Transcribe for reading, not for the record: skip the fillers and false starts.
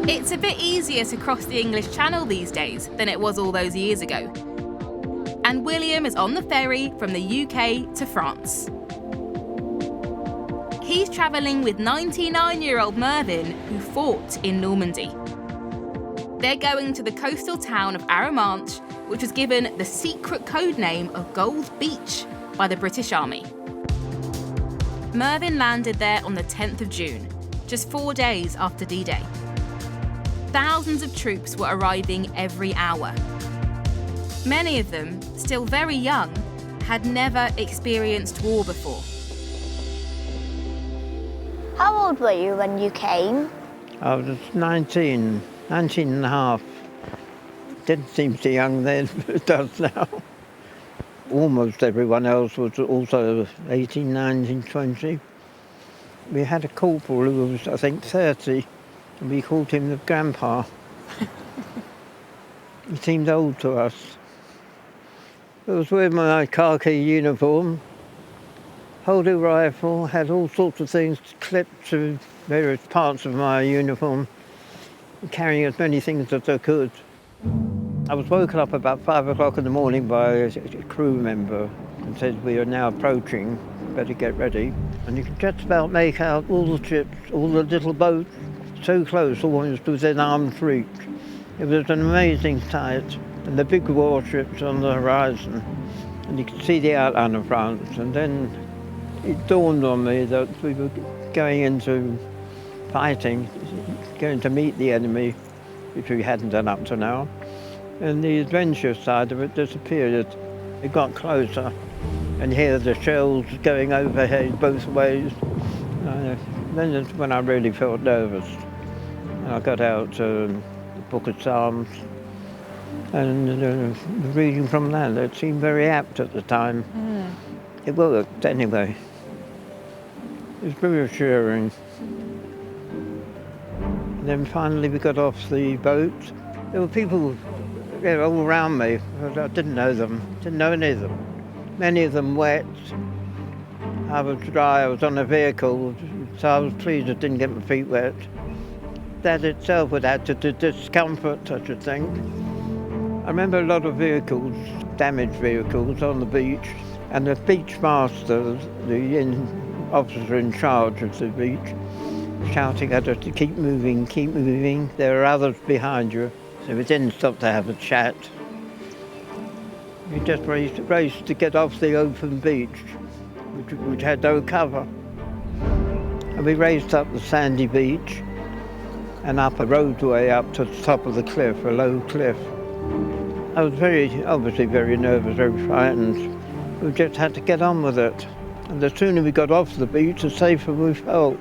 It's a bit easier to cross the English Channel these days than it was all those years ago. And William is on the ferry from the UK to France. He's travelling with 99-year-old Mervyn, who fought in Normandy. They're going to the coastal town of Arromanches, which was given the secret code name of Gold Beach by the British Army. Mervyn landed there on the 10th of June, just 4 days after D-Day. Thousands of troops were arriving every hour. Many of them, still very young, had never experienced war before. How old were you when you came? I was 19 and a half. Didn't seem so young then, but it does now. Almost everyone else was also 18, 19, 20. We had a corporal who was, I think, 30, and we called him the grandpa. He seemed old to us. I was wearing my khaki uniform, holding a rifle, had all sorts of things clipped to various parts of my uniform, carrying as many things as I could. I was woken up about 5 o'clock in the morning by a crew member and said, "We are now approaching, better get ready." And you could just about make out all the ships, all the little boats, so close, almost within arm's reach. It was an amazing sight, and the big warships on the horizon, and you could see the outline of France. And then it dawned on me that we were going into fighting, going to meet the enemy, which we hadn't done up to now. And the adventure side of it disappeared. It got closer, and here the shells going overhead both ways. Then is when I really felt nervous. I got out the Book of Psalms, and reading from that, it seemed very apt at the time. It worked anyway. It was reassuring. And then finally we got off the boat. There were people all around me. I didn't know them, didn't know any of them. Many of them wet. I was dry, I was on a vehicle, so I was pleased I didn't get my feet wet. That itself would add to the discomfort, I should think. I remember a lot of vehicles, damaged vehicles on the beach, and the beach master, the officer in charge of the beach, shouting at us to keep moving, there are others behind you. So we didn't stop to have a chat. We just raced to get off the open beach, which had no cover. And we raced up the sandy beach and up a roadway up to the top of the cliff, a low cliff. I was obviously very nervous, very frightened. We just had to get on with it. And the sooner we got off the beach, the safer we felt.